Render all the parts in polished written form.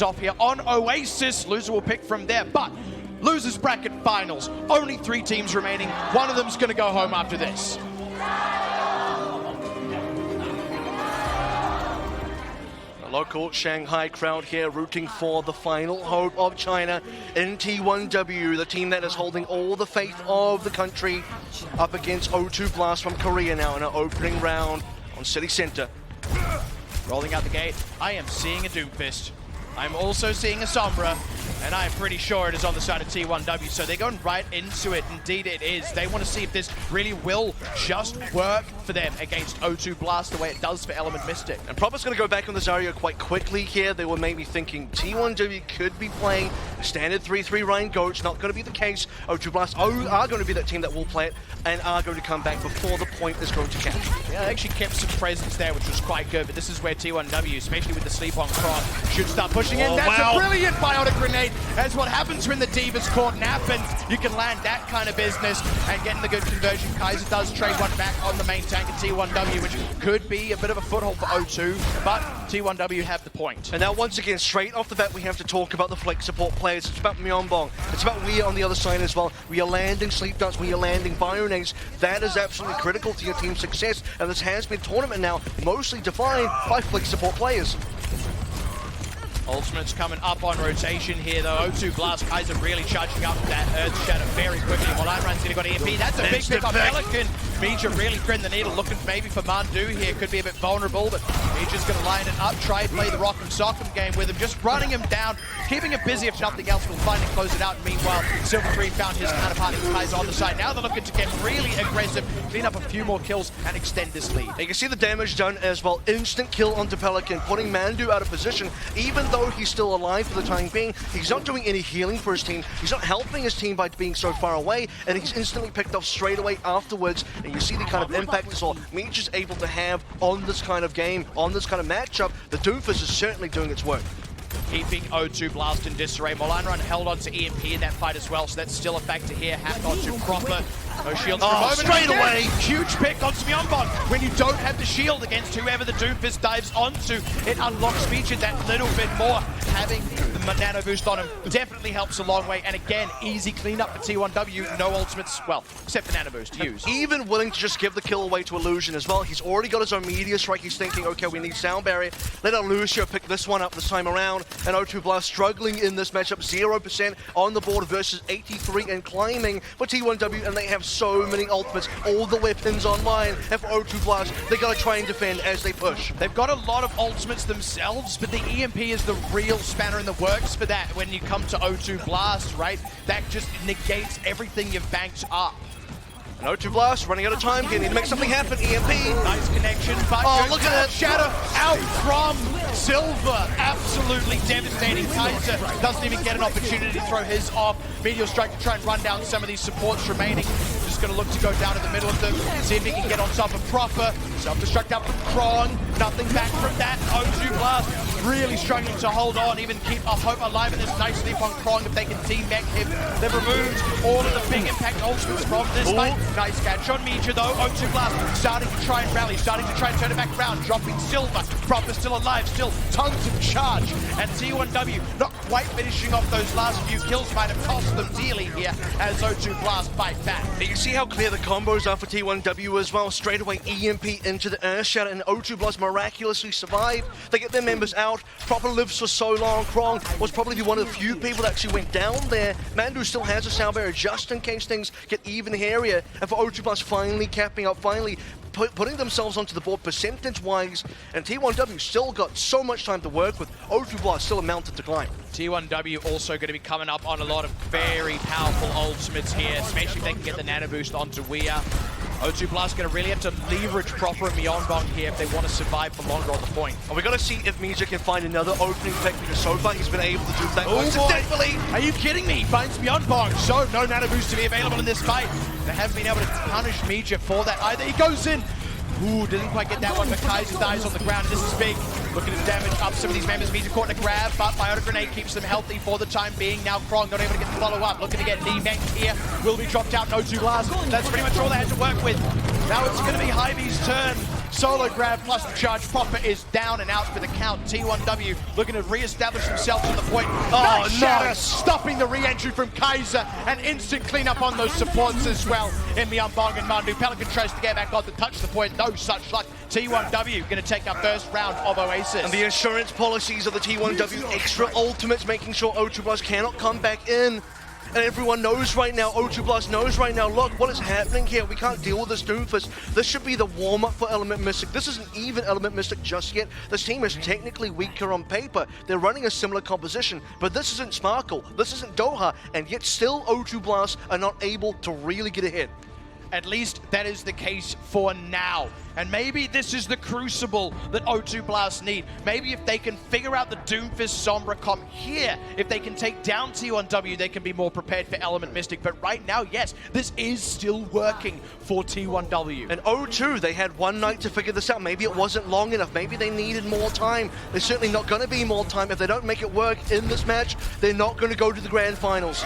things off here on Oasis. Loser will pick from there, but losers bracket finals. Only 3 teams remaining. One of them's going to go home after this. Local Shanghai crowd here rooting for the final hope of China in T1W, the team that is holding all the faith of the country, up against O2 Blast from Korea now in our opening round on City Center. Rolling out the gate, I am seeing a Doomfist. I'm also seeing a Sombra, and I'm pretty sure it is on the side of T1W, so they're going right into it. Indeed it is. They want to see if this really will just work for them against O2 Blast the way it does for Element Mystic. And Proper's going to go back on the Zarya quite quickly here. They were maybe thinking T1W could be playing a standard 3-3 Ryan Goats. Not going to be the case. O2 Blast are going to be that team that will play it and are going to come back before the point is going to catch. Yeah, they actually kept some presence there, which was quite good, but this is where T1W, especially with the sleep on Kron, should start pushing in. That's a brilliant biotic grenade. That's what happens when the Diva's caught napping. You can land that kind of business and getting the good conversion. Kaiser does trade one back on the main tank at T1W, which could be a bit of a foothold for O2, but T1W have the point. And now once again, straight off the bat, we have to talk about the flex support players. It's about Myeonbong. It's about we on the other side as well. We are landing sleep darts, we are landing bionades. That is absolutely critical to your team's success, and this has been tournament now mostly defined by flex support players. Ultimate's coming up on rotation here though. O2 Blast, Kaiser really charging up that Earth Shatter very quickly. Molanran's gonna got EMP. That's a big pick on Pelican. Mija really threading the needle, looking maybe for Mandu here. Could be a bit vulnerable, but Mija's gonna line it up, try and play the Rock'em Sock'em game with him, just running him down, keeping him busy if nothing else. Will finally close it out. And meanwhile, Silver 3 found his counterpart in Kaiser on the side. Now they're looking to get really aggressive, clean up a few more kills and extend this lead. You can see the damage done as well. Instant kill onto Pelican, putting Mandu out of position. Even though he's still alive for the time being, he's not doing any healing for his team. He's not helping his team by being so far away, and he's instantly picked off straight away afterwards. And you see the kind of impact as well Meech is able to have on this kind of game, on this kind of matchup. The Doomfist is certainly doing its work. Keeping O2 Blast in disarray. Molanran held on to EMP in that fight as well, so that's still a factor here. Hacked onto Proper. No shields for a moment. Straight away! Huge pick onto Myeonbong. When you don't have the shield against whoever the Doomfist dives onto, it unlocks feature that little bit more. Having the nano boost on him definitely helps a long way. And again, easy cleanup for T1W. No ultimates, well, except the nano boost to use. Even willing to just give the kill away to Illusion as well. He's already got his own media strike. He's thinking, okay, we need sound barrier. Let Lucio pick this one up this time around. And O2 Blast struggling in this matchup. 0% on the board versus 83 and climbing for T1W. And they have so many ultimates, all the weapons online. And for O2 Blast, they gotta try and defend as they push. They've got a lot of ultimates themselves, but the EMP is the real spanner in the works for that. When you come to O2 Blast, right? That just negates everything you've banked up. And O2 Blast running out of time here. Need to make something happen. EMP. Nice connection, but look at that. Shadow out from Silver. Absolutely devastating. Kaiser doesn't even get an opportunity to throw his off. Meteor Strike to try and run down some of these supports remaining. Just going to look to go down in the middle of them, see if he can get on top of Proper. Self-destruct up from Krong. Nothing back from that. O2 Blast really struggling to hold on, even keep a hope alive in this nice sleep on Krong if they can demech him. They've removed all of the big impact ultimates from this fight. Nice catch on Mija though. O2 Blast starting to try and rally, starting to try and turn it back around, dropping Silver. Proper still alive, still tons of charge. And T1W not quite finishing off those last few kills, might have cost them dearly here as O2 Blast fight back. You can see how clear the combos are for T1W as well. Straight away EMP into the Earth Shatter, and O2 Blast miraculously survive. They get their members out. Proper lives for so long. Krong was probably one of the few people that actually went down there. Mandu still has a sound barrier just in case things get even hairier. And for O2 Blast finally capping up, finally putting themselves onto the board percentage-wise, and T1W still got so much time to work with. O2 Blast still a mountain to climb. T1W also going to be coming up on a lot of very powerful ultimates here, especially if they can get the nano boost onto Weir. O2 Blast going to really have to leverage Proper and Myeonbong here if they want to survive for longer on the point. And we're going to see if Mija can find another opening pick, because so far he's been able to do that. Definitely. Are you kidding me? Finds Myeonbong. So no nano boost to be available in this fight. They haven't been able to punish Mija for that either. He goes in. Ooh, didn't quite get that one, but Kaiser dies on the ground. This is big. Looking to damage up some of these members. Mija caught in a grab, but Biotic Grenade keeps them healthy for the time being. Now Krong not able to get the follow-up. Looking to get demech here. Will be dropped out. No 2 Blast. That's pretty much all they had to work with. Now it's going to be Hy-Vee's turn. Solo grab plus the charge. Proper is down and out for the count. T1W looking to re-establish themselves on the point. Oh, no! Stopping the re-entry from Kaiser, and instant cleanup on those supports as well in Myeongbong and Mandu. Pelican tries to get back on to touch the point. No such luck. T1W going to take our first round of Oasis. And the insurance policies of the T1W extra ultimates, making sure O2 Blast cannot come back in. And everyone knows right now, O2 Blast knows right now, look, what is happening here? We can't deal with this Doomfist. This should be the warm-up for Element Mystic. This isn't even Element Mystic just yet. This team is technically weaker on paper. They're running a similar composition, but this isn't Sparkle, this isn't Doha, and yet still O2 Blast are not able to really get ahead. At least that is the case for now. And maybe this is the crucible that O2 Blast need. Maybe if they can figure out the Doomfist Sombra comp here, if they can take down T1W, they can be more prepared for Element Mystic. But right now, yes, this is still working for T1W. And O2, they had one night to figure this out. Maybe it wasn't long enough. Maybe they needed more time. There's certainly not going to be more time. If they don't make it work in this match, they're not going to go to the grand finals.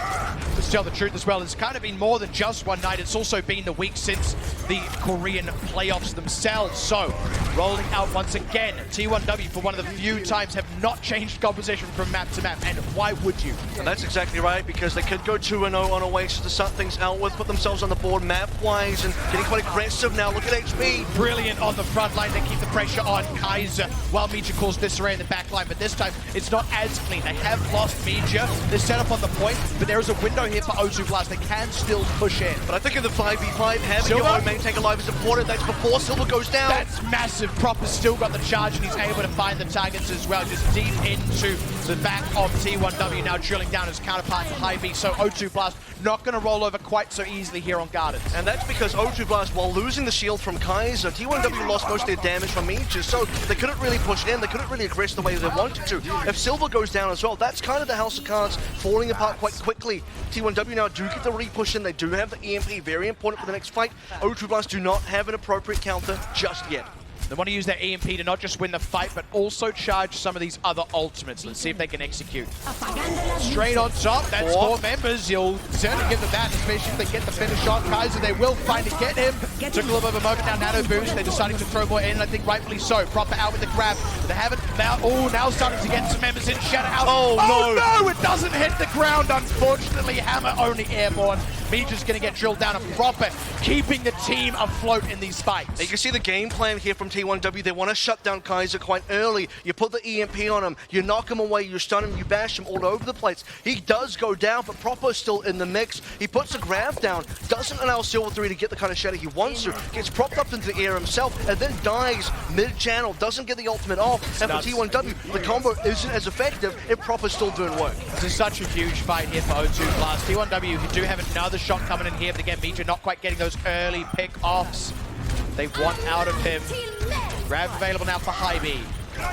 Let's tell the truth as well, it's kind of been more than just one night. It's also been the week since the Korean playoffs themselves. So, rolling out once again, T1W for one of the few times have not changed composition from map to map, and why would you? And that's exactly right, because they could go 2-0 on Oasis to start things out with, put themselves on the board map-wise, and getting quite aggressive now. Look at HP. Brilliant on the front line. They keep the pressure on Kaiser while Meja calls disarray in the back line, but this time it's not as clean. They have lost Meja. They're set up on the point, but there is a window here for O2 Blast. They can still push in. But I think in the 5v5, having your own main tank alive is important. That's before Silver goes down. That's massive. Proper's still got the charge, and he's able to find the targets as well, just deep into the back of T1W, now drilling down his counterpart to High B. So O2 Blast not going to roll over quite so easily here on Gardens. And that's because O2 Blast, while losing the shield from Kaiser, T1W lost most of their damage from Meja, so they couldn't really push in, they couldn't really aggress the way they wanted to. If Silver goes down as well, that's kind of the house of cards falling apart quite quickly. T1W now do get the re-push in, they do have the EMP, very important for the next fight. O2 Blast do not have an appropriate counter just yet. They want to use their EMP to not just win the fight, but also charge some of these other ultimates. Let's see if they can execute. Straight on top, that's 4 members. You'll certainly give them that, especially if they get the finish on Kaiser. They will finally get him. Took a little bit of a moment now, Nano Boost. They're deciding to throw more in, and I think rightfully so. Proper out with the grab. They haven't now. Oh, now starting to get some members in. Shadow out. Oh no, it doesn't hit the ground, unfortunately. Hammer only airborne. Meja's going to get drilled down, and Proper keeping the team afloat in these fights. You can see the game plan here from T1W. They want to shut down Kaiser quite early. You put the EMP on him, you knock him away, you stun him, you bash him all over the place. He does go down, but Proper's still in the mix. He puts the grab down, doesn't allow Silver 3 to get the kind of shadow he wants to, gets propped up into the air himself, and then dies mid-channel, doesn't get the ultimate off. And for T1W, the combo isn't as effective if Proper's still doing work. This is such a huge fight here for O2 Blast. T1W who do have another shot coming in here, but again, Meja not quite getting those early pick-offs they want out of him. Grab available now for High B.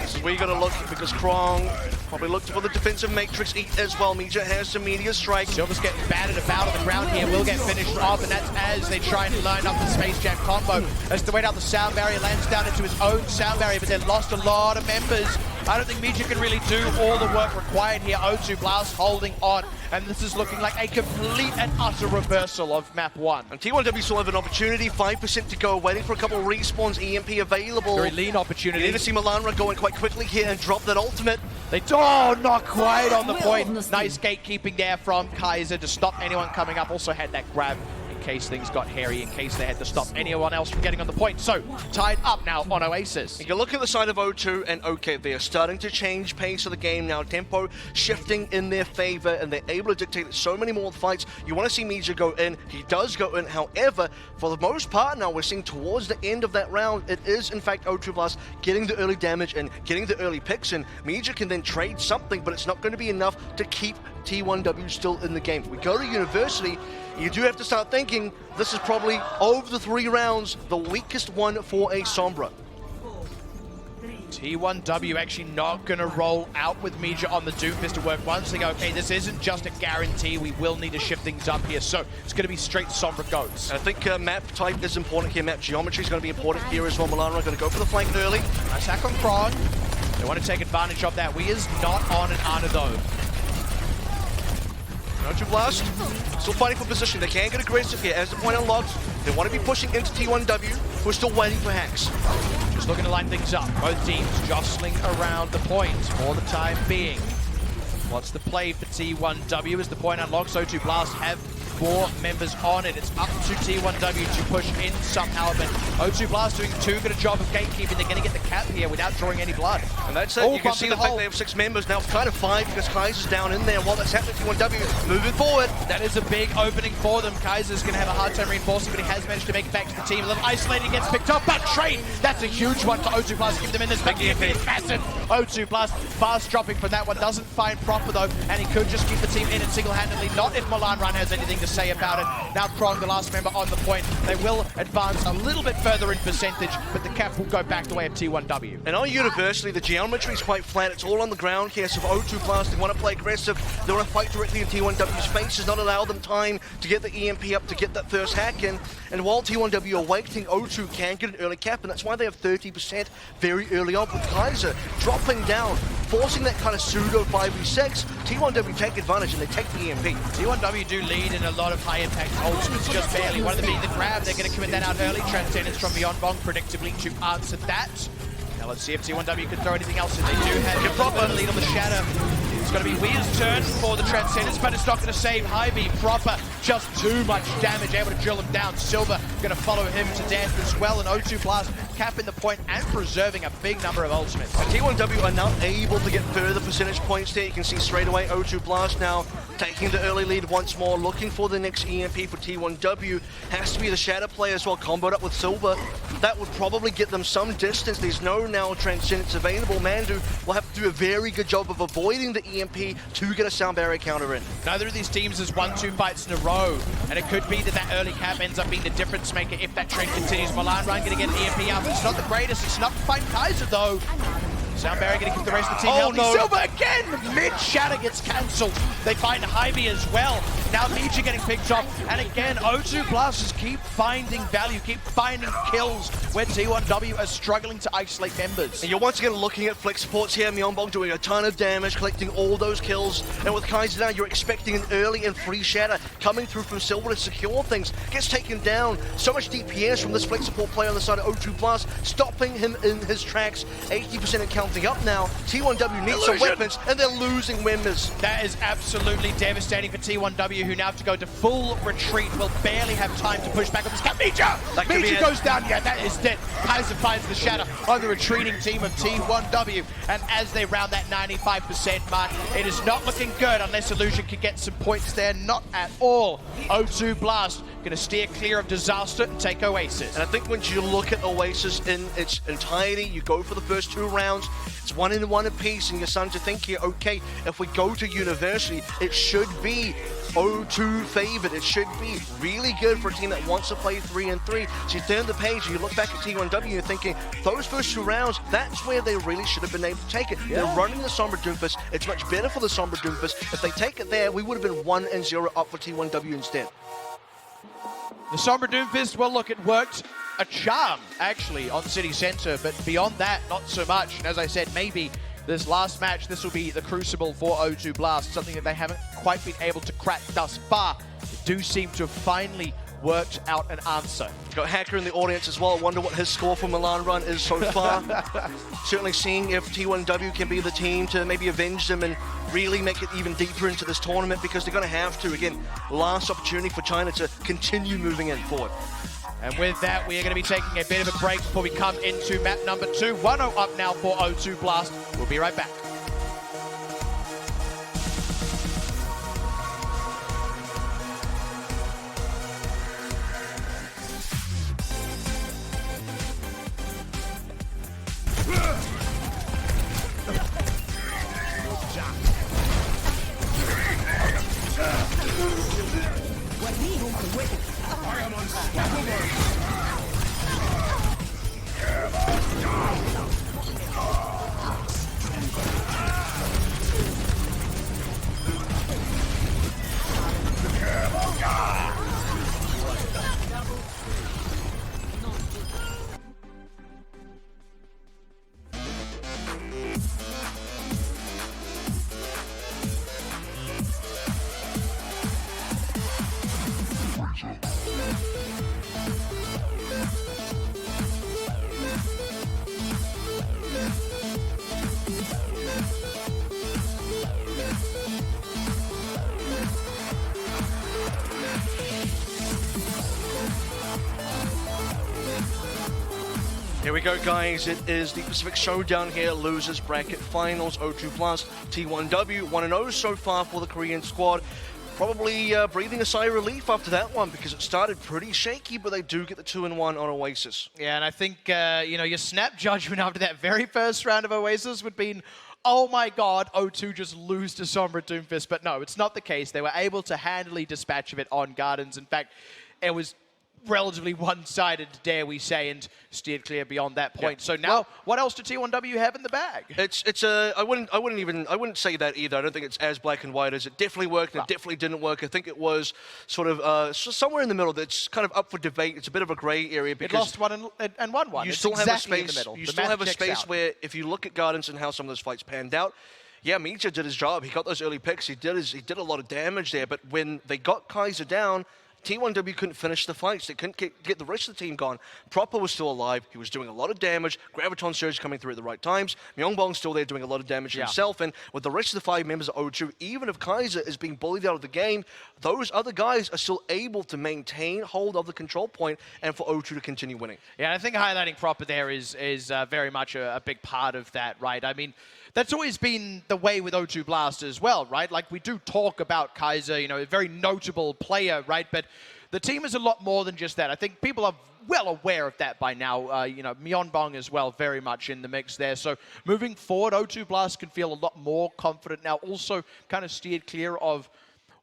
This is where you got to look, because Krong probably looked for the defensive matrix eat as well. Meja has some meteor strike. Silver's getting battered about on the ground here, will get finished off, and that's as they try and line up the Space Jam combo. As the way down the sound barrier lands down into his own sound barrier, but they lost a lot of members. I don't think Meja can really do all the work required here. O2 Blast holding on, and this is looking like a complete and utter reversal of map 1. And T1W still have an opportunity, 5% to go, waiting for a couple of respawns, EMP available. Very lean opportunity. You need to see Melanra going quite quickly here and drop that ultimate. Not quite on the point. Nice gatekeeping there from Kaiser to stop anyone coming up. Also had that grab in case things got hairy, in case they had to stop anyone else from getting on the point. So, tied up now on Oasis. You look at the side of O2, and okay, they are starting to change pace of the game now. Tempo shifting in their favor, and they're able to dictate so many more fights. You want to see Meja go in. He does go in. However, for the most part now, we're seeing towards the end of that round, it is, in fact, O2 Blast getting the early damage and getting the early picks in. Meja can then trade something, but it's not going to be enough to keep T1W still in the game. We go to University, you do have to start thinking this is probably, over the 3 rounds, the weakest one for a Sombra. T1W actually not going to roll out with Meja on the Doomfist to work once. They go, okay, this isn't just a guarantee. We will need to shift things up here. So it's going to be straight Sombra goes. And I think map type is important here. Map geometry is going to be important here as well. Melanra going to go for the flank early. Nice hack on Krog. They want to take advantage of that. We is not on an Ana though. O2 Blast still fighting for position. They can get aggressive here as the point unlocks. They want to be pushing into T1W, who are still waiting for hacks. Just looking to line things up. Both teams jostling around the point for the time being. What's the play for T1W as the point unlocks? O2 Blast have 4 members on it. It's up to T1W to push in somehow, but O2 Blast doing too good a job of gatekeeping. They're going to get the cap here without drawing any blood. And that's it. You can see the fact they have 6 members, now kind of 5 because Kaiser's down in there. While that's happening, T1W moving forward. That is a big opening for them. Kaiser's going to have a hard time reinforcing, but he has managed to make it back to the team. A little isolated, gets picked up, but Trade, that's a huge one for O2 Blast. Give them in this big EMP. It's massive. O2 Blast fast dropping from that one. Doesn't find proper though, and he could just keep the team in it single-handedly. Not if Milan Run has anything to say about it. Now Krong, the last member on the point. They will advance a little bit further in percentage, but the cap will go back the way of T1W. And on University, the geometry is quite flat. It's all on the ground here, so for O2 Blast, they want to play aggressive. They want to fight directly in T1W's face, does not allow them time to get the EMP up, to get that first hack in. And while T1W are waiting, O2 can get an early cap, and that's why they have 30% very early on with Kaiser dropping down, forcing that kind of pseudo 5v6. T1W take advantage and they take the EMP. T1W do lead in a lot of high impact ultimates, just barely. One of them being the grab. They're going to commit that out early. Transcendence from Beyond Bong predictably to answer that. Now let's see if T1W can throw anything else in. They do have a proper lead on the Shadow. It's going to be Weir's turn for the Transcendence, but it's not going to save Hy-Vee. Proper, just too much damage, able to drill him down. Silver going to follow him to death as well, and O2 Blast capping the point and preserving a big number of ultimates. And T1W are not able to get further percentage points there. You can see straight away O2 Blast now taking the early lead once more, looking for the next EMP for T1W. Has to be the Shadow player as well, comboed up with Silver. That would probably get them some distance. There's no now Transcendence available. Mandu will have to do a very good job of avoiding the EMP to get a sound barrier counter in. Neither of these teams has won 2 fights in a row, and it could be that that early cap ends up being the difference maker if that trend continues. Milan Run going to get an EMP out. It's not the greatest. It's not to fight Kaiser though. Sound Barrier going to keep the rest of the team healthy. No. Silver again! Mid-Shatter gets cancelled. They find Hy-Vee as well. Now Nietzsche getting picked off. And again, O2 Blasters keep finding value, keep finding kills where T1W are struggling to isolate members. And you're once again looking at flex supports here. Myeonbong doing a ton of damage, collecting all those kills. And with Kaiser now, you're expecting an early and free Shatter coming through from Silver to secure things. Gets taken down. So much DPS from this flex support player on the side of O2 Blast, stopping him in his tracks. 80% and counting up now. T1W needs some weapons, and they're losing members. That is absolutely devastating for T1W, who now have to go to full retreat, will barely have time to push back on this cap. Nietzsche goes down. Yeah, that is dead. Kaiser finds the Shatter on the retreating team of T1W, and as they round that 95% mark, it is not looking good unless Illusion can get some points there. Not at all. O2 Blast going to steer clear of disaster and take Oasis. And I think once you look at Oasis in its entirety, you go for the first 2 rounds, it's 1-1 apiece, and you're starting to think here, okay, if we go to University, it should be O2 favored. It should be really good for a team that wants to play 3-3. So you turn the page and you look back at T1W and you're thinking, those first 2 rounds, that's where they really should have been able to take it. Yeah. They're running the Sombra Doomfist. It's much better for the Sombra Doomfist. If they take it there, we would have been 1-0 up for T1W instead. The Sombra Doomfist, well look, it worked a charm actually on City Center, but beyond that, not so much. And as I said, maybe this last match, this will be the crucible for O2 Blast, something that they haven't quite been able to crack thus far. They do seem to have finally worked out an answer. Got Hacker in the audience as well. I wonder what his score for Milan Run is so far. Certainly seeing if T1W can be the team to maybe avenge them and really make it even deeper into this tournament, because they're going to have to. Again, last opportunity for China to continue moving in forward. And with that, we are going to be taking a bit of a break before we come into map number 2. 1-0 up now for O2 Blast. We'll be right back. Here we go, guys. It is the Pacific Showdown here, losers bracket finals. O2 Plus, T1W, 1-0 so far for the Korean squad. Probably breathing a sigh of relief after that one because it started pretty shaky, but they do get the 2-1 on OWC. Yeah, and I think, you know, your snap judgment after that very first round of OWC would be, oh my god, O2 just lose to Sombra Doomfist. But no, it's not the case. They were able to handily dispatch of it on Gardens. In fact, it was relatively one-sided, dare we say, and steered clear beyond that point. Yeah. So now, what else do T1W have in the bag? I wouldn't say that either. I don't think it's as black and white as it definitely worked and it definitely didn't work. I think it was sort of somewhere in the middle that's kind of up for debate. It's a bit of a gray area because it lost one and won one. You it's still exactly have a space. In the middle. You the still have a space out. where if you look at Gardens and how some of those fights panned out. Yeah, Mija did his job. He got those early picks. He did a lot of damage there. But when they got Kaiser down, T1W couldn't finish the fights. They couldn't get the rest of the team gone. Proper was still alive. He was doing a lot of damage. Graviton Surge coming through at the right times. Myeongbong's still there doing a lot of damage himself. And with the rest of the 5 members of O2, even if Kaiser is being bullied out of the game, those other guys are still able to maintain hold of the control point and for O2 to continue winning. Yeah, I think highlighting Proper there is very much a big part of that, right? I mean, that's always been the way with O2 Blast as well, right? Like, we do talk about Kaiser, you know, a very notable player, right? But the team is a lot more than just that. I think people are well aware of that by now. You know, Myeongbong as well, very much in the mix there. So moving forward, O2 Blast can feel a lot more confident now. Also kind of steered clear of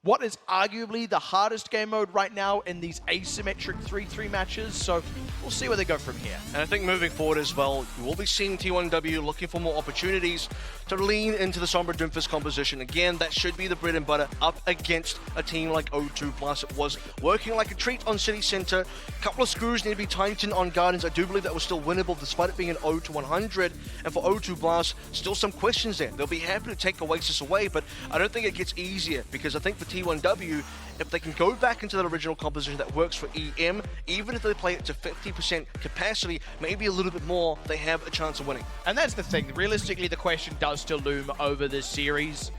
what is arguably the hardest game mode right now in these asymmetric 3-3 matches. So we'll see where they go from here. And I think moving forward as well, you will be seeing T1W looking for more opportunities to lean into the Sombra Doomfist composition. Again, that should be the bread and butter up against a team like O2 Plus. It was working like a treat on City Center. A couple of screws need to be tightened on Gardens. I do believe that was still winnable despite it being an 0-100. And for O2 Blast, still some questions there. They'll be happy to take Oasis away, but I don't think it gets easier because I think for T1W, if they can go back into that original composition that works for EM, even if they play it to 50% capacity, maybe a little bit more, they have a chance of winning. And that's the thing. Realistically, the question does still loom over this series.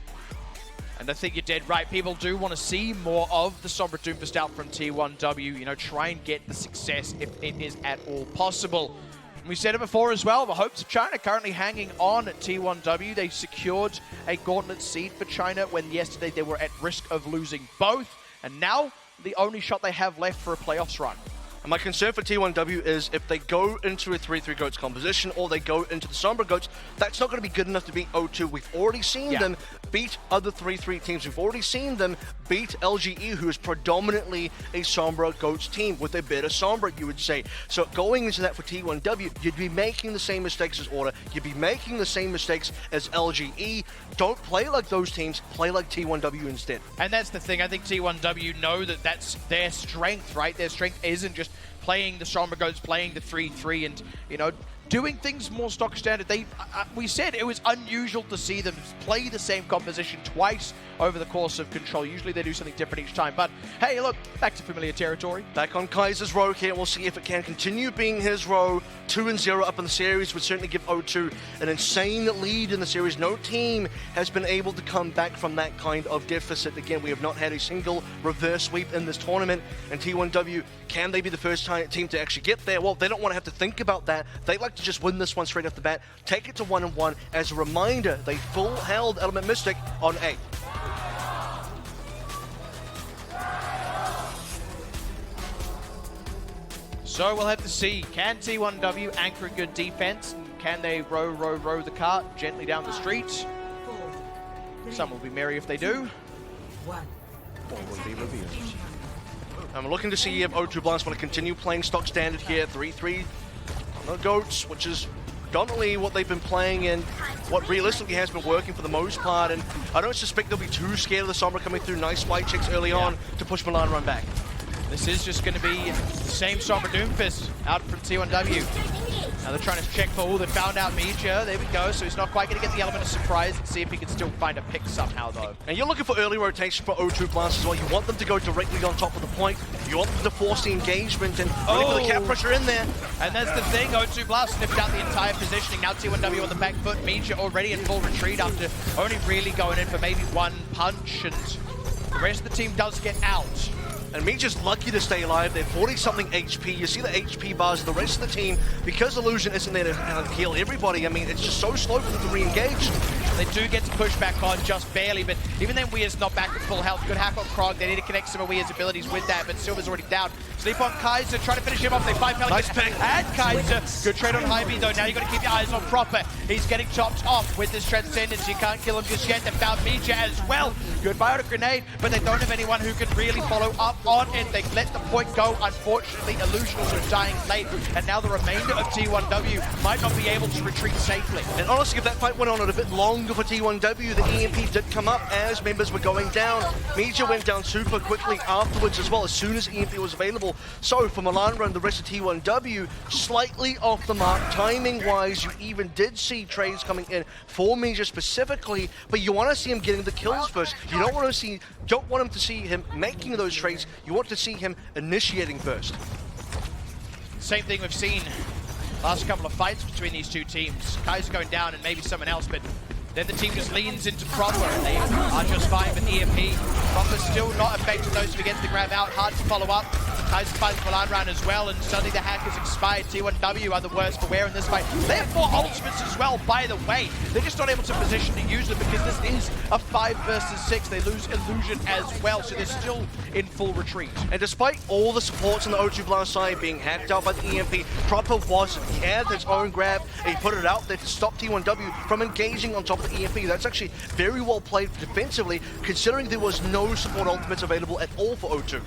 And I think you're dead right. People do want to see more of the Sombra Doomfist out from T1W. You know, try and get the success if it is at all possible. We said it before as well, the hopes of China currently hanging on at T1W. They secured a gauntlet seed for China when yesterday they were at risk of losing both. And now, the only shot they have left for a playoffs run. And my concern for T1W is if they go into a 3-3 GOATS composition or they go into the Sombra GOATS, that's not going to be good enough to beat O2. We've already seen them beat other 3-3 teams. We've already seen them beat LGE, who is predominantly a Sombra GOATS team with a better Sombra, you would say. So going into that for T1W, you'd be making the same mistakes as Order. You'd be making the same mistakes as LGE. Don't play like those teams. Play like T1W instead. And that's the thing. I think T1W know that that's their strength, right? Their strength isn't just playing the Sombra GOATS, playing the 3-3 and, you know, doing things more stock standard. We said it was unusual to see them play the same composition twice over the course of Control. Usually they do something different each time. But hey, look, back to familiar territory. Back on Kaiser's row here. We'll see if it can continue being his row. 2-0 up in the series would certainly give O2 an insane lead in the series. No team has been able to come back from that kind of deficit. Again, we have not had a single reverse sweep in this tournament. And T1W, can they be the first team to actually get there? Well, they don't want to have to think about that. They like to just win this one straight off the bat, take it to 1-1. As a reminder, they full held Element Mystic on A. So we'll have to see, can T1W anchor a good defense? And can they row the cart gently down the street? Some will be merry if they do. All will be revealed. I'm looking to see if O2 Blast want to continue playing stock standard here, 3-3 on the GOATS, which is predominantly what they've been playing and what realistically has been working for the most part. And I don't suspect they'll be too scared of the Sombra coming through. Nice fight checks early on to push Milan run back. This is just going to be the same Sombra Doomfist out from T1W. Now they're trying to check for all. They found out Mija. There we go. So he's not quite going to get the element of surprise. Let's see if he can still find a pick somehow, though. And you're looking for early rotation for O2 Blast as well. You want them to go directly on top of the point. You want them to force the engagement and really put the cap pressure in there. And that's the thing. O2 Blast sniffed out the entire positioning. Now T1W on the back foot. Mija already in full retreat after only really going in for maybe one punch. And the rest of the team does get out. And Meja's lucky to stay alive. They're 40-something HP. You see the HP bars of the rest of the team. Because Illusion isn't there to heal everybody, I mean, it's just so slow for them to re-engage. They do get to push back on just barely, but even then Weir's not back at full health. Good hack on Krog. They need to connect some of Weir's abilities with that, but Silver's already down. Sleep on Kaiser, trying to finish him off. They find Pelican Nice pick. and Kaiser. Good trade on Hy-Vee though. Now you got to keep your eyes on Proper. He's getting chopped off with this Transcendence. You can't kill him just yet. They found Mija as well. Good bionic grenade, but they don't have anyone who can really follow up on it. They let the point go. Unfortunately, Illusion also dying late, and now the remainder of T1W might not be able to retreat safely. And honestly, if that fight went on a bit longer for T1W, the EMP did come up as members were going down. Mija went down super quickly afterwards as well, as soon as EMP was available. So for Melandra and the rest of T1W, slightly off the mark timing-wise. You even did see trades coming in for Mija specifically, but you want to see him getting the kills first. You don't want him to see him making those trades. You want to see him initiating first. Same thing we've seen last couple of fights between these two teams. Kaiser going down and maybe someone else, but then the team just leans into Proper and they are just fine with EMP. Proper still not effective though, so he gets the grab out. Hard to follow up. Kaiser finds Melandra as well, and suddenly the hack has expired. T1W are the worst for wear in this fight. They have 4 ultimates as well, by the way. They're just not able to position to use them because this is a 5 versus 6. They lose Illusion as well, so they're still in full retreat. And despite all the supports on the O2 Blast side being hacked out by the EMP, Proper wasn't. He had his own grab, and he put it out there to stop T1W from engaging on top of the EMP. That's actually very well played defensively, considering there was no support ultimates available at all for O2.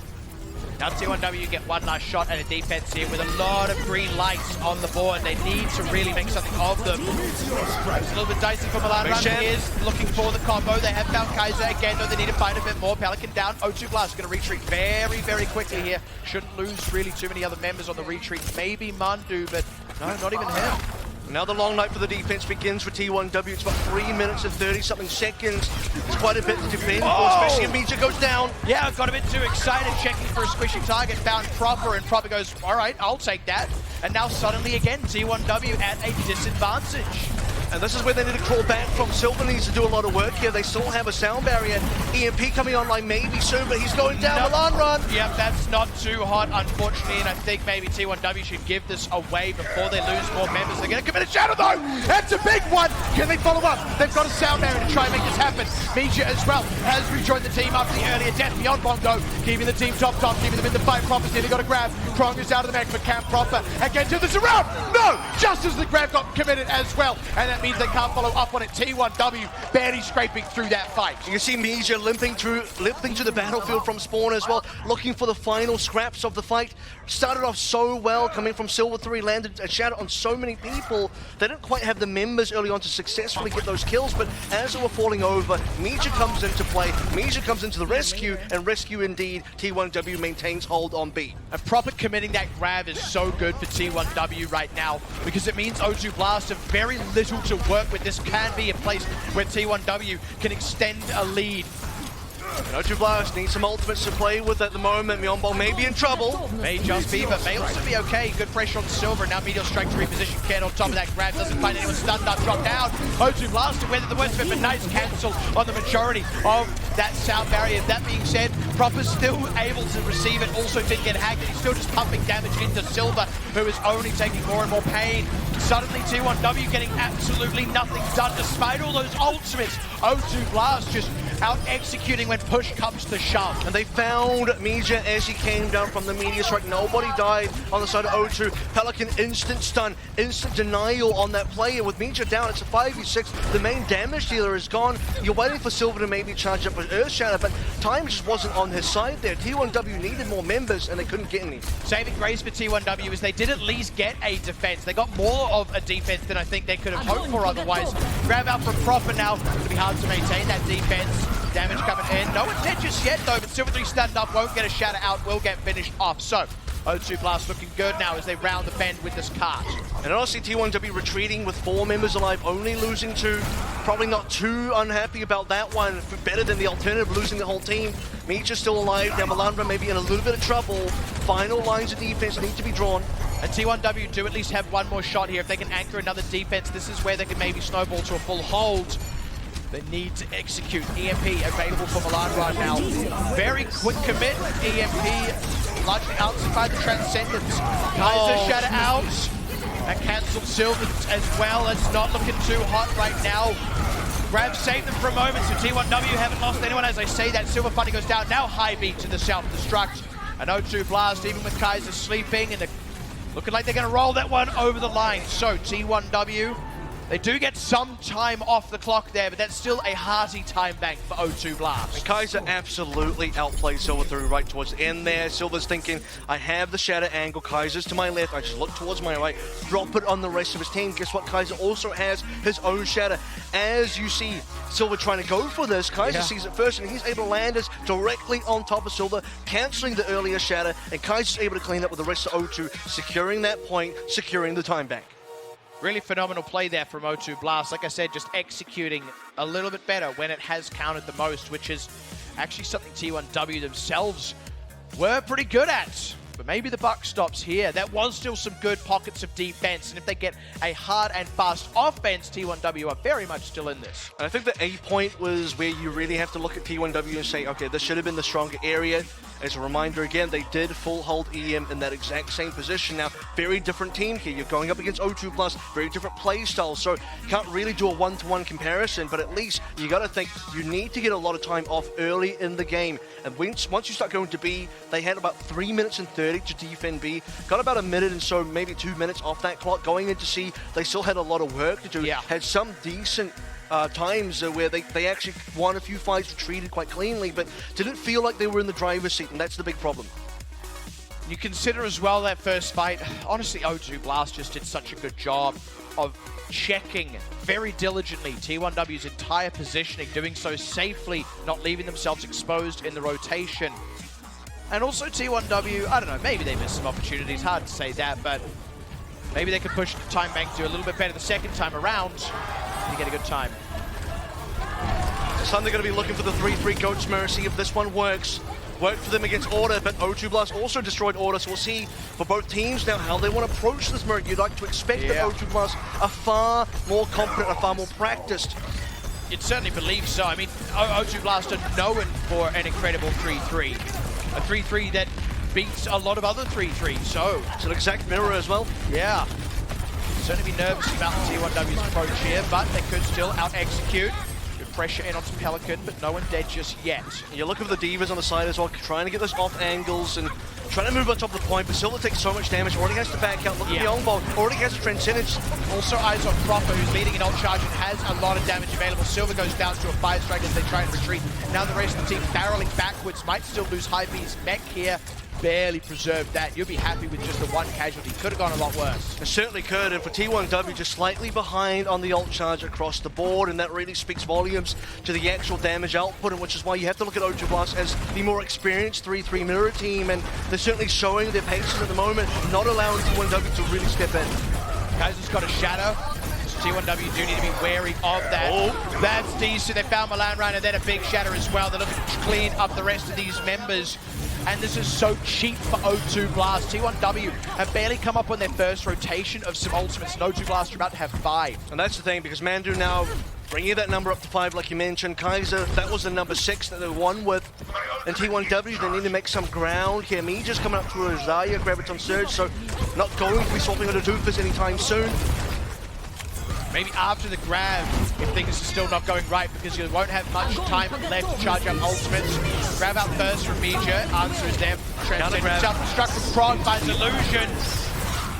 Now T1W get one last shot at a defense here with a lot of green lights on the board. They need to really make something of them. It's a little bit dicey for Melandra. He is looking for the combo. They have found Kaiser again, though they need to find a bit more. Pelican down. O2 Blast going to retreat very, very quickly here. Shouldn't lose really too many other members on the retreat. Maybe Mandu, but no, not even him. Now the long night for the defense begins for T1W. It's about 3 minutes and 30-something seconds. It's quite a bit to defend, especially if Mija goes down. Yeah, I got a bit too excited checking for a squishy target. Found Proper, and Proper goes, all right, I'll take that. And now suddenly again, T1W at a disadvantage. And this is where they need to crawl back from. Silver needs to do a lot of work here. They still have a sound barrier. EMP coming online maybe soon, but he's going down. Melandra. Yep, that's not too hot, unfortunately, and I think maybe T1W should give this away before they lose more members. They're going to commit a shadow, though! That's a big one! Can they follow up? They've got a sound barrier to try and make this happen. Mija as well has rejoined the team after the earlier death beyond Bongo, keeping the team top, keeping them in the fight. Proper's nearly got a grab. Krong is out of the mech for Camp Proper. Again to the surround! No! Just as the grab got committed as well, and that means they can't follow up on it. T1W barely scraping through that fight. You can see Mija limping to the battlefield from spawn as well, looking for the final scraps of the fight. Started off so well, coming from Silver 3, landed a shadow on so many people. They didn't quite have the members early on to successfully get those kills, but as they were falling over, Mija comes into play. Mija comes into the rescue, and rescue indeed. T1W maintains hold on B. A Proper committing that grab is so good for T1W right now, because it means O2 Blast have very little to work with. This can be a place where T1W can extend a lead. O2 Blast needs some ultimates to play with at the moment. Myeonbol may be in trouble. May just be, but may also be okay. Good pressure on Silver. Now Meteor Strike to reposition Ken on top of that grab. Doesn't find anyone stunned up, drop down. O2 Blast to weather the worst of it, but nice cancel on the majority of that sound barrier. That being said, Proper's still able to receive it. Also didn't get hacked, and he's still just pumping damage into Silver, who is only taking more and more pain. Suddenly T1W getting absolutely nothing done despite all those ultimates. O2 Blast just out executing when push comes to shove. And they found Mija as he came down from the meteor strike. Nobody died on the side of O2. Pelican instant stun, instant denial on that player. With Mija down, it's a 5v6. The main damage dealer is gone. You're waiting for Silver to maybe charge up with Earth Shatter, but time just wasn't on his side there. T1W needed more members, and they couldn't get any. Saving grace for T1W is they did at least get a defense. They got more of a defense than I think they could have hoped for otherwise. Grab out from Proper now. It's going to be hard to maintain that defense. Damage coming in. No one dead just yet though, but Silver 3 stunned up, won't get a shatter out, will get finished off. So, O2 Blast looking good now as they round the bend with this cart. And honestly, T1W retreating with 4 members alive, only losing 2. Probably not too unhappy about that one. Better than the alternative, losing the whole team. Mija's still alive. Now Melandra may be in a little bit of trouble. Final lines of defense need to be drawn. And T1W do at least have one more shot here. If they can anchor another defense, this is where they can maybe snowball to a full hold. They need to execute. EMP available for Milan right now. Very quick commit. EMP largely answered by the Transcendence. Kaiser shatter out. And cancel Silver as well. It's not looking too hot right now. Grab saved them for a moment, so T1W haven't lost anyone as I say that. Silver Funding goes down. Now High beat to the self-destruct. An O2 blast, even with Kaiser sleeping, and looking like they're going to roll that one over the line. So T1W, they do get some time off the clock there, but that's still a hearty time bank for O2 Blast. And Kaiser absolutely outplayed Silver through right towards the end there. Silver's thinking, I have the shatter angle. Kaiser's to my left. I just look towards my right, drop it on the rest of his team. Guess what? Kaiser also has his own shatter. As you see Silver trying to go for this, Kaiser sees it first, and he's able to land us directly on top of Silver, cancelling the earlier shatter, and Kaiser's able to clean up with the rest of O2, securing that point, securing the time bank. Really phenomenal play there from O2 Blast. Like I said, just executing a little bit better when it has counted the most, which is actually something T1W themselves were pretty good at. But maybe the buck stops here. That was still some good pockets of defense, and if they get a hard and fast offense, T1W are very much still in this. And I think the A point was where you really have to look at T1W and say, okay, this should have been the stronger area. As a reminder again, they did full hold EM in that exact same position. Now, very different team here. You're going up against O2 Plus, very different play styles, so can't really do a one-to-one comparison, but at least you got to think you need to get a lot of time off early in the game. And once you start going to B, they had about 3 minutes and 30 to defend B. Got about a minute and so, maybe 2 minutes off that clock. Going into C, they still had a lot of work to do. Had some decent times where they actually won a few fights, retreated quite cleanly, but didn't feel like they were in the driver's seat, and that's the big problem. You consider as well that first fight, honestly, O2 Blast just did such a good job of checking very diligently T1W's entire positioning, doing so safely, not leaving themselves exposed in the rotation. And also T1W, I don't know, maybe they missed some opportunities, hard to say that, but maybe they could push the time bank to a little bit better the second time around to get a good time. So they're going to be looking for the 3-3 Goat's Mercy if this one works. Worked for them against Order, but O2 Blast also destroyed Order, so we'll see for both teams now how they want to approach this Merc. You'd like to expect that O2 Blast are far more confident, are far more practiced. You'd certainly believe so. I mean, O2 Blast are known for an incredible 3-3. A 3-3 that beats a lot of other 3-3s, so... It's an exact mirror as well. Yeah. Certainly be nervous about the T1W's approach here, but they could still out-execute. Good pressure in onto Pelican, but no one dead just yet. You're looking for the Divas on the side as well, trying to get those off angles and trying to move on top of the point, but Silver takes so much damage, already has to back out, look at the on-ball, already has a Transcendence. Also eyes on Proper, who's leading an ult charge and has a lot of damage available. Silver goes down to a 5-strike as they try and retreat. Now the rest of the team barreling backwards, might still lose High B's mech here. Barely preserved that. You'll be happy with just the one casualty. Could have gone a lot worse. It certainly could, and for T1W just slightly behind on the ult charge across the board, and that really speaks volumes to the actual damage output, and which is why you have to look at O2 Blast as the more experienced 3-3 mirror team, and they're certainly showing their paces at the moment, not allowing T1W to really step in. Kaiser's got a shadow. T1W do need to be wary of that. Oh, that's decent. They found Milan Ryan and then a big shatter as well. They're looking to clean up the rest of these members. And this is so cheap for O2 Blast. T1W have barely come up on their first rotation of some ultimates, and O2 Blast are about to have 5. And that's the thing, because Mandu now bringing that number up to 5, like you mentioned. Kaiser, that was the number 6 that they won with. And T1W, they need to make some ground here. Me just coming up through a Zaya, Graviton Surge, so not going to be swapping with a Doofus anytime soon. Maybe after the grab, if things are still not going right, because you won't have much time left to charge up ultimates. Grab out first from Meja, answer is there. Transcendence self-destruct from Prog finds Illusion.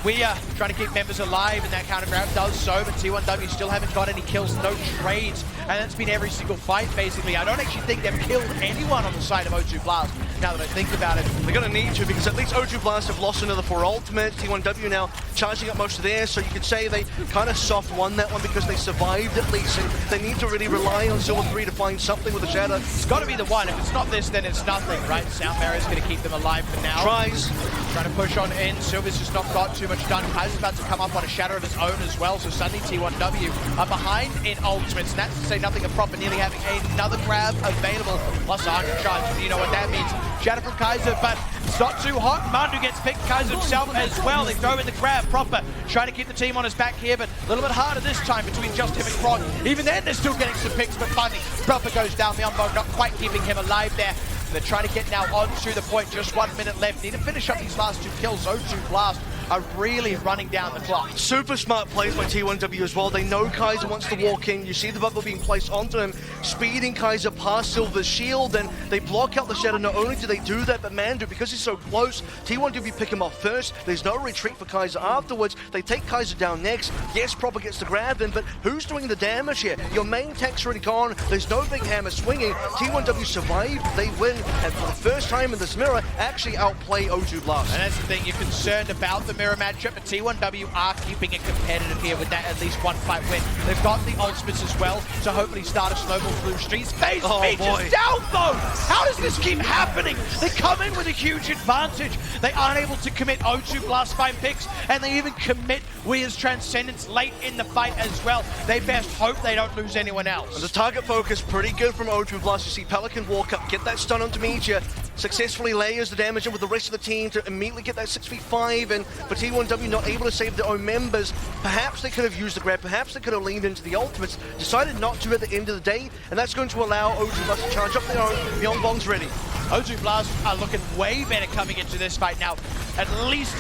We are trying to keep members alive, and that counter grab does so, but T1W still haven't got any kills, no trades, and that's been every single fight, basically. I don't actually think they've killed anyone on the side of O2 Blast, now that I think about it. They're going to need to, because at least O2 Blast have lost another 4 ultimates. T1W now charging up most of theirs, so you could say they kind of soft won that one because they survived at least, and they need to really rely on Silver 3 to find something with a shatter. It's got to be the one. If it's not this, then it's nothing, right? Sound Barrier's going to keep them alive for now. Tries. Trying to push on in. Silver's just not got too much done. Kaiser's about to come up on a shatter of his own as well, so suddenly T1W are behind in ultimates, and that's to say say nothing of Proper nearly having another grab available, plus 100 charge. You know what that means. Shatter from Kaiser, but it's not too hot. Mandu gets picked, Kaiser himself as well. They throw in the grab. Proper trying to keep the team on his back here, but a little bit harder this time between just him and Krog. Even then, they're still getting some picks, but finally, Proper goes down. Myungbo not quite keeping him alive there. They're trying to get now onto the point. Just 1 minute left. Need to finish up these last 2 kills. O2 Blast are really running down the clock. Super smart plays by T1W as well. They know Kaiser wants to walk in. You see the bubble being placed onto him, speeding Kaiser past Silver's shield, and they block out the shadow. Not only do they do that, but Mandu, because he's so close, T1W pick him off first. There's no retreat for Kaiser afterwards. They take Kaiser down next. Yes, Proper gets the grab in, but who's doing the damage here? Your main tech's already gone. There's no big hammer swinging. T1W survive. They win, and for the first time in this mirror, actually outplay O2 Blast. And that's the thing, you're concerned about the mirror matchup, but T1W are keeping it competitive here with that at least 1 fight win. They've got the ultimates as well to hopefully start a snowball through streets. Phase features down though! How does this keep happening? They come in with a huge advantage. They aren't able to commit O2 Blast 5 picks, and they even commit Weir's Transcendence late in the fight as well. They best hope they don't lose anyone else. And the target focus pretty good from O2 Blast. You see Pelican walk up, get that stun onto Meteor, successfully layers the damage in with the rest of the team to immediately get that 6v5, and for T1W not able to save their own members. Perhaps they could have used the grab, perhaps they could have leaned into the ultimates, decided not to at the end of the day, and that's going to allow O2 Blast to charge up their own. Myungbong's ready. O2 Blast are looking way better coming into this fight now. At least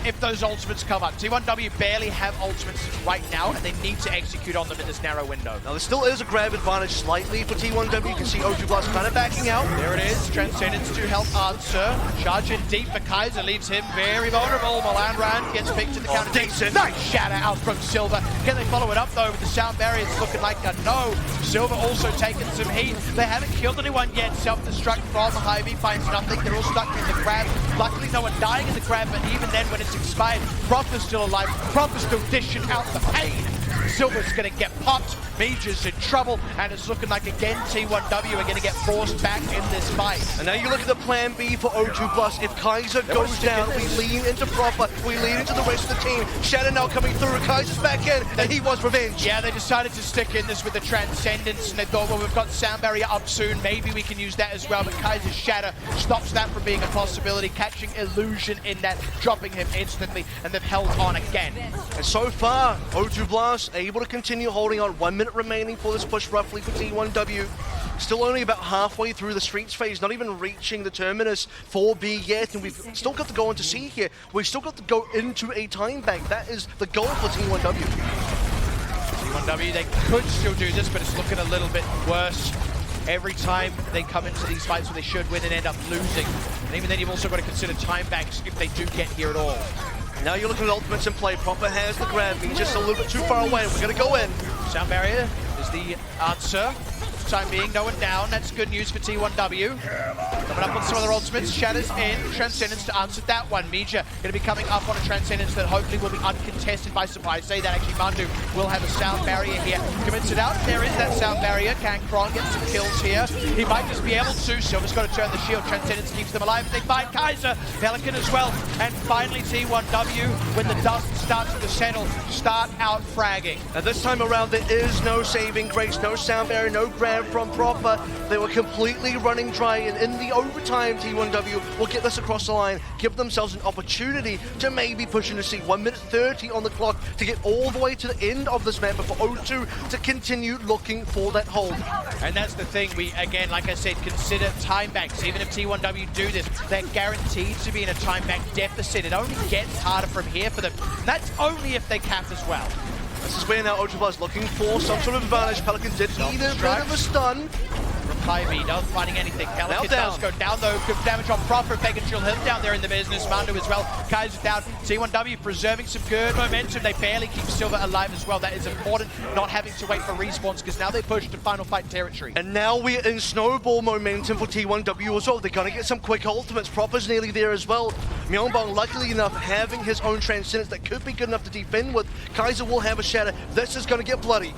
if those ultimates come up. T1W barely have ultimates right now, and they need to execute on them in this narrow window. Now there still is a grab advantage slightly for T1W. You can see O2 Blast kind of backing out. There it is, Transcendence to help answer. Charge in deep for Kaiser, leaves him very vulnerable. Malandran gets picked to the counter. Decent. Nice shatter out from Silver. Can they follow it up though with the sound barrier? It's looking like a no. Silver also taking some heat. They haven't killed anyone yet. Self-destruct from Hy-Vee finds nothing. They're all stuck in the grab. Luckily no one dying in the grab, but even then when it's expired, Proper's still alive. Proper's still dishing out the pain. Silver's gonna get popped. Major's in trouble, and it's looking like again T1W are gonna get forced back in this fight. And now you look at the plan B for O2 Blast. If Kaiser goes down, we lean into Proper, we lean into the rest of the team. Shadow now coming through, Kaiser's back in, and he wants revenge. Yeah, they decided to stick in this with the Transcendence, and they thought, well, we've got sound barrier up soon, maybe we can use that as well, but Kaiser's Shatter stops that from being a possibility, catching Illusion in that, dropping him instantly, and they've held on again. And so far, O2 Blast able to continue holding on. 1 minute remaining for this push roughly for T1W. Still only about halfway through the streets phase, not even reaching the terminus for B yet, and we've still got to go into C here. We've still got to go into a time bank. That is the goal for T1W. T1W, they could still do this, but it's looking a little bit worse. Every time they come into these fights where they should win and end up losing. And even then, you've also got to consider time banks if they do get here at all. Now you're looking at ultimates in play. Proper has the grab. He's just a little bit too far away. We're going to go in. Sound barrier is the answer. For the time being, no one down. That's good news for T1W. Coming up on some other ultimates. Shatters in. Transcendence to answer that one. Meja going to be coming up on a Transcendence that hopefully will be uncontested by surprise. Say that actually Mandu will have a sound barrier here. Commits it out. There is that sound barrier. Can Kron get some kills here? He might just be able to. Silver's got to turn the shield. Transcendence keeps them alive. They find Kaiser. Pelican as well. And finally T1W, when the dust starts to settle, start out fragging. And this time around, there is no saving grace, no sound barrier, no grab from Proper. They were completely running dry, and in the overtime, T1W will get this across the line, give themselves an opportunity to maybe push into C. 1 minute 30 on the clock to get all the way to the end of this map before O2 to continue looking for that hold. And that's the thing, we, again, like I said, consider time banks. Even if T1W do this, they're guaranteed to be in a time bank deficit. It only gets harder from here for them. That's only if they cap as well. This is where now O2 Blast looking for some sort of advantage. Pelican did need a bit of a stun. Hy-Vee not finding anything. Pelican does go down though. Good damage on Proper. If they can chill him down there in the business. Mandu as well. Kaiser down. T1W preserving some good momentum. They barely keep Silver alive as well. That is important. Not having to wait for respawns because now they push to final fight territory. And now we're in snowball momentum for T1W as well. They're going to get some quick ultimates. Proper's nearly there as well. Myungbong, luckily enough, having his own Transcendence that could be good enough to defend with. Kaiser will have a shatter. This is going to get bloody.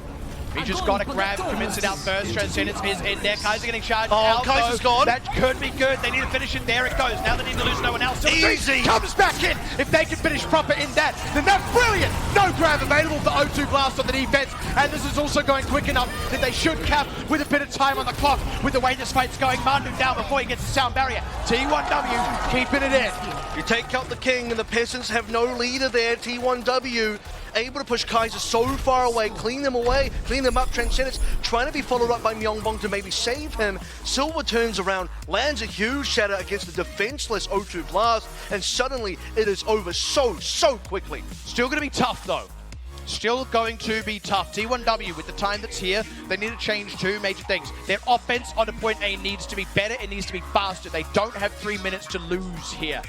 He just got a grab, commits it out first. Transcendence is in there. Kaiser getting charged Oh, out. Kaiser's though. gone. That could be good. They need to finish it. There it goes. Now they need to lose no one else. Easy. Comes back in. If they can finish proper in that, then that's brilliant. No grab available for O2 Blast on the defense. And this is also going quick enough that they should cap with a bit of time on the clock. With the way this fight's going, Mandu down before he gets the sound barrier. T1W keeping it in. You take out the king and the peasants have no leader there. T1W able to push Kaiser so far away, clean them up. Transcendence trying to be followed up by Myeongbong to maybe save him. Silver turns around, lands a huge shatter against the defenseless O2 Blast, and suddenly it is over so quickly. Still going to be tough though. Still going to be tough. T1W, with the time that's here, they need to change two major things. Their offense on the point A needs to be better. It needs to be faster. They don't have 3 minutes to lose here.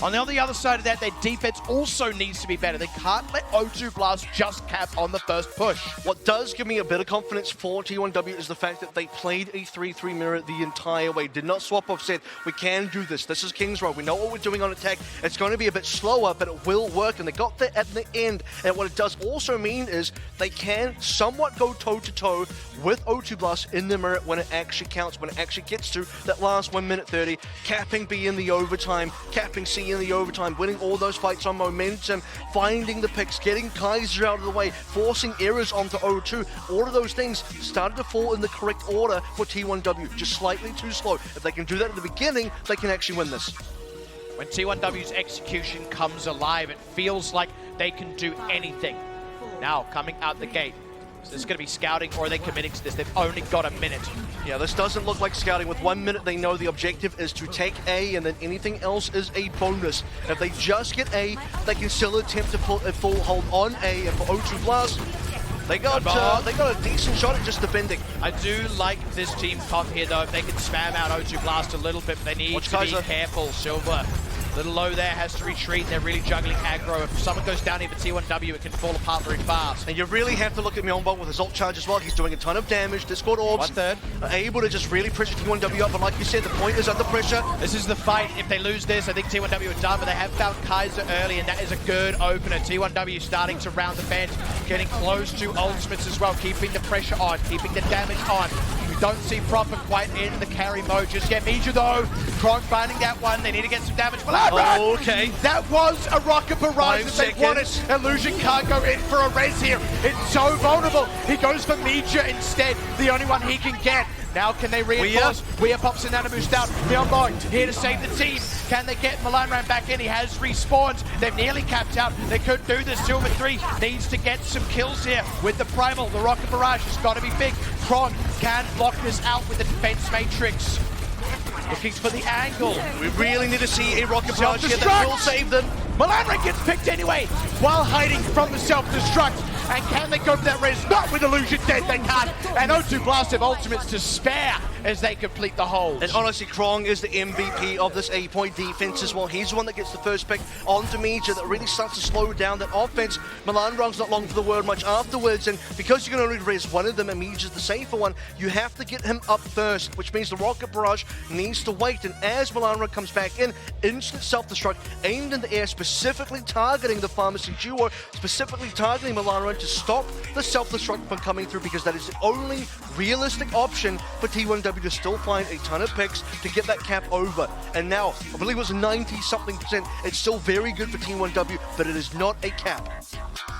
On the other side of that, their defense also needs to be better. They can't let O2 Blast just cap on the first push. What does give me a bit of confidence for T1W is the fact that they played a 3-3 mirror the entire way. Did not swap off, said, we can do this. This is King's Row. We know what we're doing on attack. It's going to be a bit slower, but it will work. And they got there at the end. And what it does also mean is they can somewhat go toe-to-toe with O2 Blast in the mirror when it actually counts, when it actually gets to that last 1 minute 30, capping B in the overtime, capping C in the overtime, winning all those fights on momentum, finding the picks, getting Kaiser out of the way, forcing errors onto O2. All of those things started to fall in the correct order for T1W, just slightly too slow. If they can do that at the beginning, they can actually win this. When T1W's execution comes alive, it feels like they can do anything. Now, coming out the gate, is this going to be scouting or are they committing to this? They've only got a minute. Yeah, this doesn't look like scouting. With 1 minute, they know the objective is to take A, and then anything else is a bonus. If they just get A, they can still attempt to put a full hold on A, and for O2 Blast, they got a decent shot at just defending. I do like this team comp here, though. If they can spam out O2 Blast a little bit, but they need to be careful. Silver, a little low there, has to retreat. They're really juggling aggro. If someone goes down here for T1W, it can fall apart very fast. And you really have to look at Myeongbong with his ult charge as well. He's doing a ton of damage. Discord orbs 1/3. are able to just really pressure T1W up. But like you said, the point is under pressure. This is the fight. If they lose this, I think T1W are done, but they have found Kaiser early, and that is a good opener. T1W starting to round the bend, getting close to ultimates as well, keeping the pressure on, keeping the damage on. We don't see Proper quite in the carry mode just yet. Mija though, Kronk finding that one. They need to get some damage. Oh, okay. That was a rocket barrage that they wanted. Illusion can't go in for a res here. It's so vulnerable. He goes for Mija instead, the only one he can get. Now can they reinforce? Weir pops in and boost out. Myeongbong here to save the team. Can they get Milanran back in? He has respawned. They've nearly capped out. They could do this. Silver 3 needs to get some kills here with the Primal. The rocket barrage has got to be big. Kron can block this out with the defense matrix. Looking for the angle. We really need to see a rocket barrage here that will save them. Milanran gets picked anyway while hiding from the self-destruct. And can they go for that res? Not with Illusion dead, they can't. And O2 Blast have ultimates to spare as they complete the hold. And honestly, Krong is the MVP of this 8-point defense as well. He's the one that gets the first pick onto Mija that really starts to slow down that offense. Milanran's not long for the word much afterwards, and because you can only res one of them and Mija's the safer one, you have to get him up first, which means the rocket barrage needs to wait. And as Milanran comes back in, instant self-destruct aimed in the air, specifically targeting the Pharmacy duo, specifically targeting Milanran to stop the self-destruct from coming through, because that is the only realistic option for T1W to still find a ton of picks to get that cap over. And now, I believe it was 90-something%. It's still very good for T1W, but it is not a cap.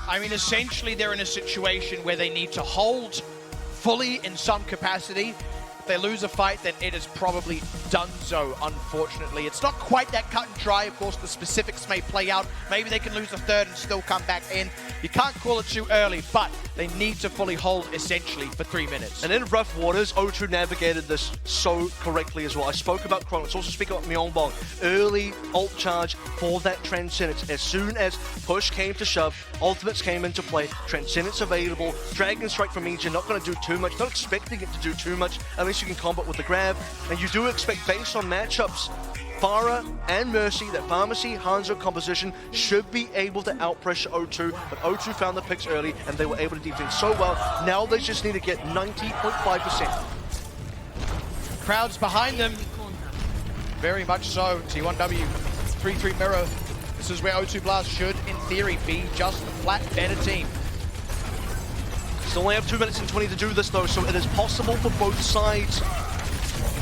I mean, essentially, they're in a situation where they need to hold fully in some capacity. If they lose a fight, then it is probably donezo, unfortunately. It's not quite that cut and dry. Of course, the specifics may play out. Maybe they can lose a third and still come back in. You can't call it too early, but they need to fully hold, essentially, for 3 minutes. And in rough waters, O2 navigated this so correctly as well. I spoke about Kron. Let's also speak about Myeongbong. Early ult charge for that Transcendence. As soon as push came to shove, ultimates came into play. Transcendence available. Dragon Strike from Mija, not going to do too much. Not expecting it to do too much. At least you can combat with the grab. And you do expect, based on matchups, Farah and Mercy, that Pharmacy Hanzo composition should be able to outpressure O2, but O2 found the picks early and they were able to defend so well. Now they just need to get 90.5%. Crowds behind them. Very much so. T1W, 3-3 mirror. This is where O2 Blast should, in theory, be just a flat better team. Still only have 2 minutes and 20 to do this though, so it is possible for both sides.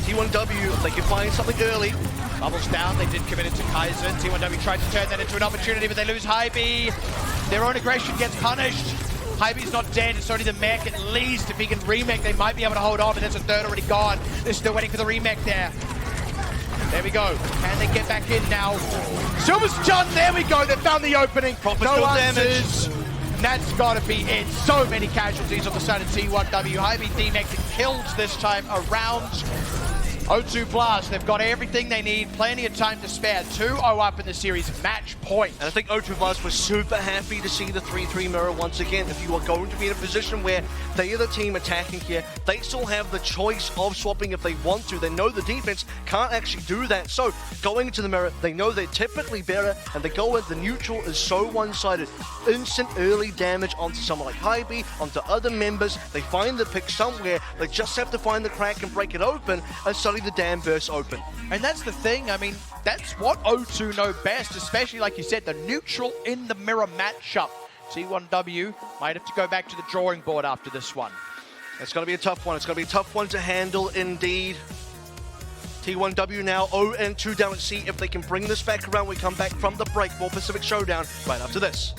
T1W, they can find something early. Bubbles down, they did commit it to Kaiser. T1W tried to turn that into an opportunity, but they lose Hybe. Their own aggression gets punished. Hybe's not dead, it's only the mech at least. If he can remake, they might be able to hold on, but there's a third already gone. They're still waiting for the remake there. There we go. Can they get back in now? Silver's done, there we go, they found the opening. Proper no still answers. That's gotta be it. So many casualties on the side of T1W. Hybe D-Mech kills this time around. O2 Blast, they've got everything they need, plenty of time to spare. 2-0 up in the series, match point. And I think O2 Blast was super happy to see the 3-3 mirror once again. If you are going to be in a position where they are the team attacking here, they still have the choice of swapping if they want to. They know the defense can't actually do that. So going into the mirror, they know they're typically better, and they go in, the neutral is so one-sided. Instant early damage onto someone like Hybe, onto other members. They find the pick somewhere, they just have to find the crack and break it open, and suddenly the dam bursts open. And that's the thing, I mean, that's what O2 know best, especially like you said, the neutral in the mirror matchup. T1W might have to go back to the drawing board after this one. It's going to be a tough one. It's going to be a tough one to handle indeed. T1W now 0-2 down at C. If they can bring this back around, we come back from the break. More Pacific Showdown right after this.